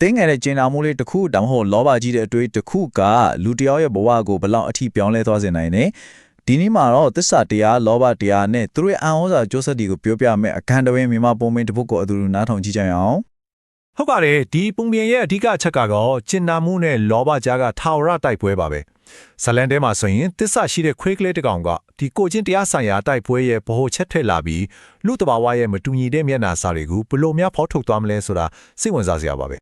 တင်းငယ်တဲ့ကျင်နာမှုလေးတစ်ခုတောင်ဟိုလောဘကြီးတဲ့အတွေ့တစ်ခုကလူတယောက်ရဲ့ဘဝကိုဘလောက်အထိပြောင်းလဲသွားစေနိုင်တယ်ဒီနေ့မှာတော့သစ္စာတရားလောဘတရားနဲ့သူတို့ရဲ့အံဩဇာကြိုးစက်တွေကိုပြောပြမယ်အခန်းတဝင်းမြန်မာပုံမင်းတစ်ပုဒ်ကိုအတူတူနားထောင်ကြည့်ကြရအောင်ဟုတ်ပါတယ်ဒီပုံပြင်ရဲ့အဓိကအချက်ကတော့ကျင်နာမှုနဲ့လောဘကြားကထာဝရတိုက်ပွဲပါပဲဇလန်တဲမှာဆိုရင်သစ္စာရှိတဲ့ခွေးကလေးတစ်ကောင်ကဒီကိုချင်းတရားဆိုင်ရာတိုက်ပွဲရဲ့ဗဟိုချက်ထွက်လာပြီးလူတဘာဝရဲ့မတူညီတဲ့မျက်နှာစာတွေကိုဘလို့များဖော်ထုတ်သွားမလဲဆိုတာစိတ်ဝင်စားစရာပါပဲ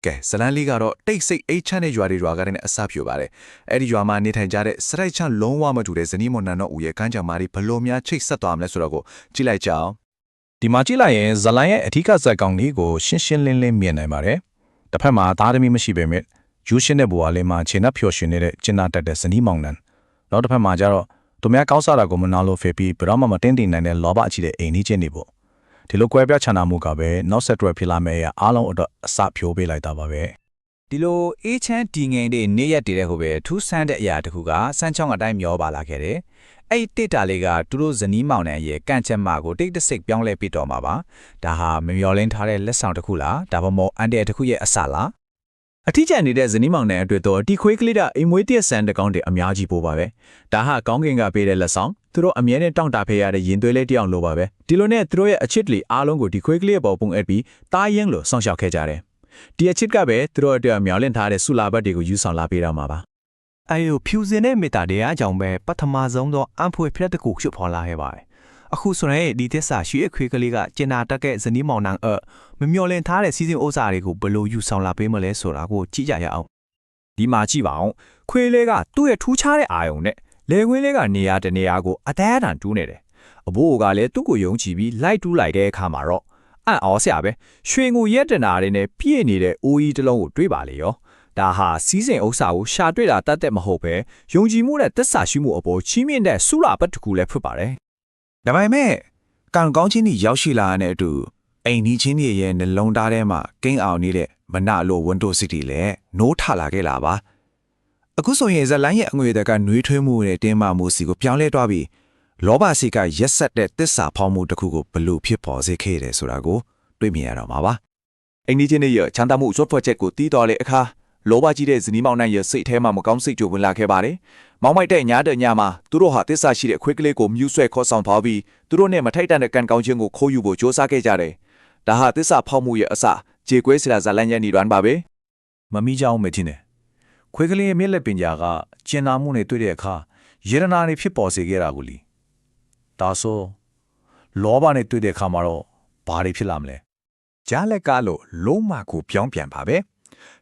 ကဲဇလန်လေးကတော့တိတ်ဆိတ်အိတ်ချမ်းတဲ့ရွာတွေရွာကတဲ့အစပြိုပါတယ်အဲ့ဒီရွာမှာနေထိုင်ကြတဲ့စရိုက်ချမ်းလုံးဝမတူတဲ့ဇနီးမောင်နှံတို့ဦးရဲ့ကမ်းကြမ္မာတွေဘလို့များချိတ်ဆက်သွားမလဲဆိုတော့ကိုကြည့်လိုက်ကြအောင်ဒီမှာကြည့်လိုက်ရင်ဇလန်ရဲ့အထူးဇက်ကောင်လေးကိုရှင်းရှင်းလင်းလင်းမြင်နိုင်ပါတယ်တစ်ဖက်မှာသားသမီးမရှိပေမဲ့ယူရှင်းတဲ့ဘဝလေးမှာခြေနှက်ဖြော်ရှင်နေတဲ့ကျင်နာတက်တဲ့ဇနီးမောင်နှံနောက်တစ်ဖက်မှာကျတော့သူများကောင်းစားတာကိုမနာလို့ဖေပြီးဘယ်တော့မှမတင်းတင်နိုင်တဲ့လောဘအကြီးတဲ့အိမ်ကြီးချင်းတွေပေါ့ဒီလိုကွဲပြားခြားနာမှုကပဲနောက်ဆက်တွဲဖြစ်လာမယ့်အားလုံးအတွက်အစဖြိုးပေးလိုက်တာပါပဲဒီလိုအေးချမ်းတည်ငြိမ်တဲ့နေ့ရက်တည်တဲ့ဟိုပဲထူးဆန်းတဲ့အရာတစ်ခုကစမ်းချောင်းအတိုင်းမျောပါလာခဲ့တယ်အဲ့ဒီတစ်တာလေးကသူတို့ဇနီးမောင်နှံရဲ့ကန့်ချက်မကိုတိတ်တဆိတ်ပြောင်းလဲပြတော်မှာပါဒါဟာမမျောလင်းထားတဲ့လက်ဆောင်တစ်ခုလားဒါမှမဟုတ်အန်တဲ့တစ်ခုရဲ့အစလားအထီးကျန်နေတဲ့ဇနီးမောင်နှံအတွက်တော့ဒီခွေးကလေးကအိမ်မွေးတည့်ဆန်တကောင်းတဲ့အများကြီးပို့ပါပဲဒါဟာကောင်းကင်ကပေးတဲ့လက်ဆောင်သူတို့အမြဲတမ်းတောင့်တဖေးရတဲ့ရင်သွေးလေးတယောက်လိုပါပဲဒီလိုနဲ့သူတို့ရဲ့အချစ်လေးအားလုံးကိုဒီခွေးကလေးရဲ့ပေါ်ပုံအပ်ပြီးတားရင်လို့စောင့်ရှောက်ခဲ့ကြတယ်ဒီအချစ်ကပဲသူတို့အတွက်မျောလင့်ထားတဲ့ဆုလာဘတ်တွေကိုယူဆောင်လာပေးတော့မှာပါအဲလိုဖြူစင်တဲ့မေတ္တာတရားကြောင့်ပဲပထမဆုံးသောအံဖွေဖရက်တကူချွတ်ဖော်လာခဲ့ပါတယ်အခုဆိုရင်ဒီသစ္စာရှိရဲ့ခွေးကလေးကကျင်နာတက်တဲ့ဇနီးမောင်နှံမမျောလင့်ထားတဲ့စီးစင်းဥစ္စာတွေကိုဘယ်လိုယူဆောင်လာပေးမလဲဆိုတာကိုကြည့်ကြရအောင်ဒီမှာကြည့်ပါအောင်ခွေးလေးကသူ့ရဲ့ထူးခြားတဲ့အာယုံနဲ့လေခွင်းလေးကနေရာတနေရာကိုအသေးအတန်တူးနေတယ်အဘိုးကလည်းသူ့ကိုယုံကြည်ပြီးလိုက်တူးလိုက်တဲ့အခါမှာတော့အံ့ဩစရာပဲရွှေငူရက်တနာတွေနဲ့ပြည့်နေတဲ့အိုးကြီးတစ်လုံးကိုတွေးပါလေရောဒါဟာစီးစိမ်ဥစ္စာကိုရှာတွေ့တာတတ်တဲ့မဟုတ်ပဲယုံကြည်မှုနဲ့သစ္စာရှိမှုအပေါ်ချီးမြှင့်တဲ့ဆုလာပတ်တစ်ခုလည်းဖြစ်ပါတယ်ဒါပေမဲ့ကံကောင်းချင်းကြီးရောက်ရှိလာတဲ့အတူအိမ်ကြီးချင်းရဲ့နှလုံးသားထဲမှာကိန်းအောင်နေတဲ့မနလို့ဝန်တိုစစ်တီလည်းနိုးထလာခဲ့လာပါအခုဆိုရင်ဇလန်ရဲ့အငွေတကနှွေးထွေးမှုနဲ့တင်းမာမှုစီကိုပြောင်းလဲသွားပြီးလောဘစိတ်ကရက်ဆက်တဲ့တစ္ဆာဖောင်းမှုတစ်ခုကိုဘလို့ဖြစ်ပေါ်စေခဲ့တယ်ဆိုတာကိုတွေ့မြင်ရတော့မှာပါအိမ်ကြီးချင်းရဲ့ချမ်းသာမှုစွတ်ဖွဲ့ချက်ကိုတီးတော်လေအခါလောဘကြီးတဲ့ဇနီးမောင်နှံရဲ့စိတ်ထဲမှာမကောင်းစိတ်ကြိုဝင်လာခဲ့ပါတယ်။မောင်မိုက်တဲ့ညတဲ့ညမှာသူတို့ဟာတစ္ဆာရှိတဲ့ခွေးကလေးကိုမြူးဆွဲခေါ်ဆောင်သွားပြီးသူတို့နဲ့မထိုက်တန်တဲ့ကံကောင်းခြင်းကိုခိုးယူဖို့ကြိုးစားခဲ့ကြတယ်။ဒါဟာတစ္ဆာဖောက်မှုရဲ့အစကြေကွဲစရာဇလန်ရဲ့နေရန်ပါပဲ။မမီးကြောင်မတင်နဲ့။ခွေးကလေးရဲ့မျက်လက်ပညာကကျင်နာမှုနဲ့တွေ့တဲ့အခါယေရနာတွေဖြစ်ပေါ်စေခဲ့တာကိုလी။ဒါဆိုလောဘနဲ့တွေ့တဲ့အခါမှာတော့ဘာတွေဖြစ်လာမလဲ။ကြားလက်ကလို့လုံးမကိုပြောင်းပြန်ပါပဲ။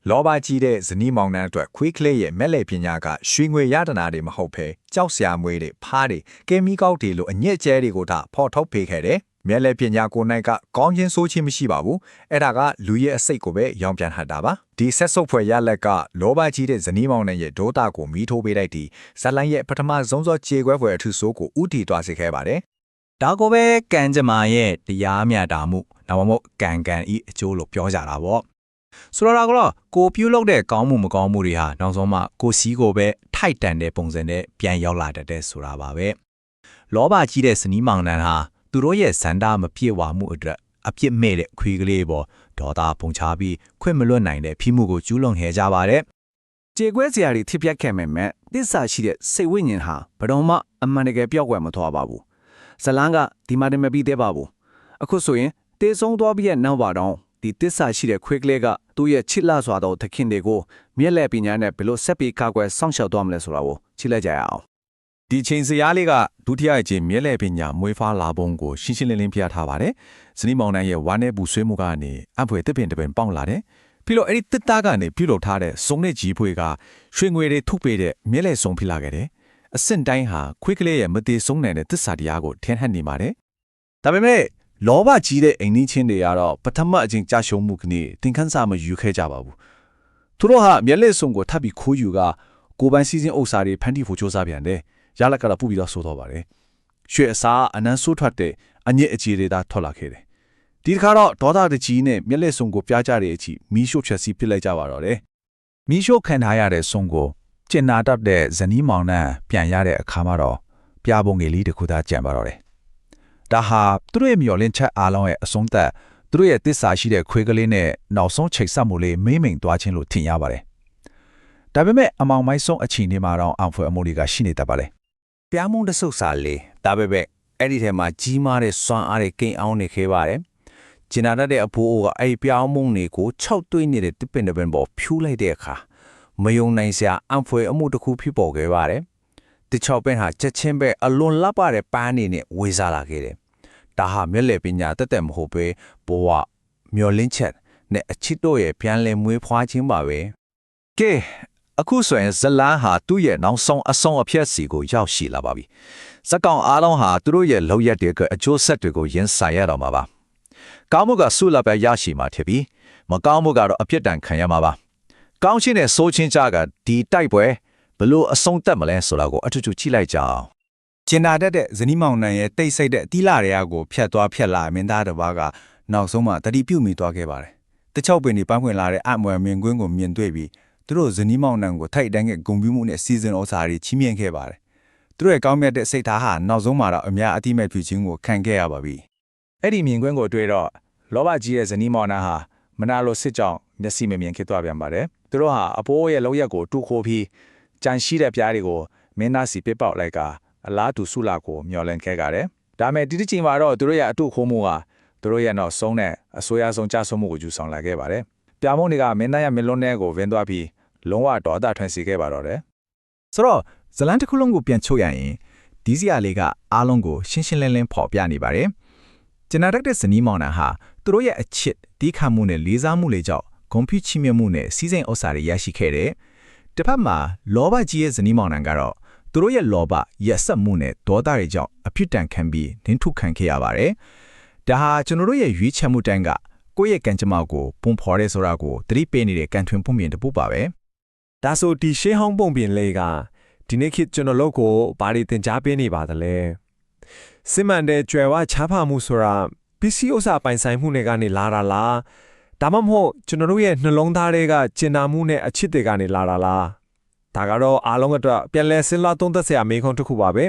လောဘကြီးတဲ့ဇနီးမောင်နှံအတွက်ခွေးကလေးရဲ့မျက်လက်ပညာကရွှေငွေရတနာတွေမဟုတ်ဘဲကြောက်စရာမွေးတွေဖားတွေကဲမီကောက်တွေလိုအညစ်အကြေးတွေကိုဒါဖော်ထုတ်ပေးခဲ့တယ်မျက်လက်ပညာကိုနိုင်ကကောင်းခြင်းဆိုးခြင်းမရှိပါဘူးအဲ့ဒါကလူရဲ့အစိတ်ကိုပဲရောင်ပြန်ဟတ်တာပါဒီဆက်ဆုပ်ဖွယ်ရလက်ကလောဘကြီးတဲ့ဇနီးမောင်နှံရဲ့ဒေါသကိုမီးထိုးပေးလိုက်ပြီးဇလန်ရဲ့ပထမဆုံးသောခြေခွဲဖွယ်အထူးဆိုးကိုဥတီသွားစေခဲ့ပါတယ်ဒါကိုပဲကံကြမ္မာရဲ့တရားမျှတာမှုနောက်မှမဟုတ်ကံကံဤအကျိုးလို့ပြောကြတာပေါ့ဆိုတော့ကိုပြုလုပ်တဲ့ကောင်းမှုမကောင်းမှုတွေဟာနောက်ဆုံးမှကိုစီးကိုပဲထိုက်တန်တဲ့ပုံစံနဲ့ပြန်ရောက်လာတတ်တဲ့ဆိုတာပါပဲလောဘကြီးတဲ့ဇနီးမောင်နှံဟာသူတို့ရဲ့ဇန္တာမပြေဝမှုအတွက်အပြစ်မဲ့တဲ့ခွေးကလေးပေါ်ဒေါသပုံချပြီးခွင့်မလွတ်နိုင်တဲ့ဖိမှုကိုကျူးလွန်ခဲ့ကြပါတယ်ကြေကွဲစရာတွေထိပြက်ခဲ့မဲ့တစ္ဆာရှိတဲ့စိတ်ဝိညာဉ်ဟာဘယ်တော့မှအမှန်တကယ်ပြောက်ွယ်မသွားပါဘူးဇလန်းကဒီမှာတည်းမပြီးသေးပါဘူးအခုဆိုရင်တေဆုံးသွားပြီးတဲ့နောက်ပါတော့ဒီတစ္ဆာရှိတဲ့ခွေးကလေးကသူ့ရဲ့ချစ်လာစွာသောသခင်တွေကိုမျက်လက်ပညာနဲ့ဘယ်လိုဆက်ပြီးကာကွယ်စောင့်ရှောက်သွားမလဲဆိုတာကိုကြည့်လိုက်ကြရအောင်ဒီချိန်စရာလေးကဒုတိယအကျင့်မျက်လက်ပညာမွေးဖားလာပုံကိုရှင်းရှင်းလင်းလင်းပြထားပါတယ်ဇနီးမောင်နှံရဲ့ဝါနဲ့ပူဆွေးမှုကနေအဖွယ်တစ်ပင်ပေါင်းလာတယ်ပြီးတော့အဲ့ဒီတစ်သားကနေပြုလုပ်ထားတဲ့စုံနဲ့ကြီးဖွေကရွှေငွေတွေထုတ်ပေးတဲ့မျက်လက်စုံဖြစ်လာခဲ့တယ်အဆင့်တိုင်းဟာခွေးကလေးရဲ့မသေးဆုံးနိုင်တဲ့သစ္စာတရားကိုထင်ဟပ်နေပါတယ်ဒါပေမဲ့လောဘကြီးတဲ့အိမ်ကြီးချင်းတွေကတော့ပထမအကျင့်ကြာရှုံးမှုကနေသင်ခန်းစာမယူခဲ့ကြပါဘူးသူတို့ဟာမျက်လက်စုံကိုထပ်ပြီးခိုးယူကကိုပိုင်စီစဉ်ဥစ္စာတွေဖန်တီးဖို့ကြိုးစားပြန်တယ်ရလက်ကတော့ပူပြီးတော့ဆိုတော့ပါတယ်ရွှေအစားအနန်းဆိုးထွက်တဲ့အညစ်အကြေးတွေသာထွက်လာခဲ့တယ်ဒီတစ်ခါတော့ဒေါသတကြီးနဲ့မျက်လက်စုံကိုပြားကြတဲ့အချိန်မီးရှို့ချက်စီးပစ်လိုက်ကြပါတော့တယ်မီးရှို့ခံထားရတဲ့စုံကိုကျင်နာတတ်တဲ့ဇနီးမောင်နှံပြန်ရတဲ့အခါမှာတော့ပြားပုံငယ်လေးတစ်ခုသာကြံပါတော့တယ်ဒါဟာသူတို့ရဲ့မျောလင့်ချက်အားလုံးရဲ့အဆုံးသက်သူ သူတို့ရဲ့တစ္ဆာရှိတဲ့ခွေးကလေးနဲ့နောက်ဆုံးချိတ်ဆက်မှုလေးမိမ့်မိန်သွားခြင်းလို့ထင်ရပါတယ်ဒါပေမဲ့အမောင်မိုင်းဆုံးအချိန်ဒီမှာတော့အံဖွယ်အမှုတွေကရှိနေတတ်ပါတယ် ပြားမုံတဆုပ်စာလေးဒါပဲပဲအဲ့ဒီထဲမှာကြီးမားတဲ့စွမ်းအားတွေကိန်းအောင်နေခဲ့ပါတယ်ကျင်နာတတ်တဲ့အဖိုးအိုကအဲ့ပြားမုံတွေကို6တွေးနေတဲ့တစ်ပင်တစ်ပင်ပေါ်ဖြူးလိုက်တဲ့အခါမယုံနိုင်စရာအံဖွယ်အမှုတစ်ခုဖြစ်ပေါ်ခဲ့ပါတယ်ဒီ6ပင်ဟာချက်ချင်းပဲအလွန်လှပတဲ့ပန်းနေနဲ့ဝေစားလာခဲ့တယ်ဒါဟာမျက်လေပညာတက်တက်မဟုတ်ပဲဘဝမျောလင်းချက်နဲ့အချစ်တို့ရဲ့ပြန်လည်မွေးဖွားခြင်းပါပဲ ကဲအခုဆိုရင်ဇလန်းဟာသူ့ရဲ့နောက်ဆုံးအဆုံးအဖြတ်စီကိုရောက်ရှိလာပါပြီဇက်ကောင်အားလုံးဟာသူတို့ရဲ့လောက်ရက်တွေကအကျိုးဆက်တွေကိုရင်ဆိုင်ရတော့မှာပါကောင်းမှုကဆုလပဲရရှိမှာဖြစ်ပြီးမကောင်းမှုကတော့အပြစ်ဒဏ်ခံရမှာပါကောင်းခြင်းနဲ့ဆိုးခြင်းကြားကဒီတိုက်ပွဲဘလို့အဆုံးသက်မလဲဆိုတာကိုအထူးထူးကြည့်လိုက်ကြအောင် ကျင်နာတတ်တဲ့ဇနီးမောင်နှံရဲ့တိတ်ဆိတ်တဲ့တီးလာတွေကကိုဖြတ်သွားဖြတ်လာမင်းသားတစ်ပါးကနောက်ဆုံးမှတတိပြုတ်မိသွားခဲ့ပါတယ်။တချောက်ပင်ဒီပန်းခွင်လာတဲ့အမွယ်မြင်ကွင်းကိုမြင်တွေ့ပြီးသူတို့ဇနီးမောင်နှံကိုထိုက်တန်းတဲ့ဂုံပြူးမှုနဲ့စီစဉ်ဩစာတွေချီးမြှင့်ခဲ့ပါတယ်။သူတို့ရဲ့ကောင်းမြတ်တဲ့စိတ်ထားဟာနောက်ဆုံးမှာတော့အများအတိမဲ့ဖြစ်ခြင်းကိုခံခဲ့ရပါပြီ အဲ့ဒီမြင်ကွင်းကိုတွေ့တော့လောဘကြီးရဲ့ဇနီးမောင်နှံဟာမနာလိုစစ်ကြောင်မျက်စိမမြင်ခဲ့သွားပြန်ပါတယ်သူတို့ဟာအဖိုးရဲ့လောက်ရက်ကိုတူခိုးပြီးကြံရှိတဲ့ပြားတွေကိုမင်းသားစီပစ်ပေါက်လိုက်ကအလားတူဆုလာကိုမျောလင့်ခဲ့ကြတယ်ဒါမဲ့ဒီတစ်ချိန်မှာတော့သူတို့ရဲ့အတုခိုးမှုဟာသူတို့ရဲ့နောက်ဆုံးနဲ့အဆိုးရဆုံးကြဆုံးမှုကိုယူဆောင်လာခဲ့ပါတယ်ပြာမုံတွေကမင်းသားရဲ့မင်းလုံးထဲကိုဝင်းသွားပြီးလုံးဝဒေါသထွန်းစီခဲ့ပါတော့တယ်ဆိုတော့ဇလန်တစ်ခုလုံးကိုပြန်ချုပ်ရရင်ဒီစရာလေးကအားလုံးကိုရှင်းရှင်းလင်းလင်းဖော်ပြနေပါတယ်ကျန်တဲ့ဇနီးမောင်နှံဟာသူတို့ရဲ့အချစ်တီးခတ်မှုနဲ့လေးစားမှုလေးကြောင့်ဂုံပြချီးမြှင့်မှုနဲ့စီးစိမ်ဥစ္စာတွေရရှိခဲ့တယ်တစ်ဖက်မှာလောဘကြီးရဲ့ဇနီးမောင်နှံကတော့သူတို့ရဲ့လောဘရက်ဆက်မှုနဲ့ဒေါသတွေကြောင့်အဖြစ်တန်ခံပြီးနင်းထုခံခဲ့ရပါတယ်ဒါဟာကျွန်တော်တို့ရဲ့ရွေးချယ်မှုတန်းကကိုယ့်ရဲ့ကံကြမ္မာကိုပုံဖော်ရဲဆိုတာကိုသတိပေးနေတဲ့ကံထွင်ပုံပြင်တစ်ပုပါပဲ ဒါဆိုဒီရှင်းဟောင်းပုံပြင်လေးကဒီနေ့ခေတ်ကျွန်တော်တို့ကိုဘာတွေသင်ကြားပေးနေပါသလဲစစ်မှန်တဲ့ကြွယ်ဝချားဖမှုဆိုတာပစ္စည်းဥစ္စာပိုင်ဆိုင်မှုတွေကနေလာတာလားဒါမှမဟုတ်ကျွန်တော်တို့ရဲ့နှလုံးသားတွေကကျင်နာမှုနဲ့အချစ်တွေကနေလာတာလားဒါကတော့အားလုံးအတွက်ပြန်လည်စဉ်းစားသုံးသပ်စရာမေးခွန်းတစ်ခုပါပဲ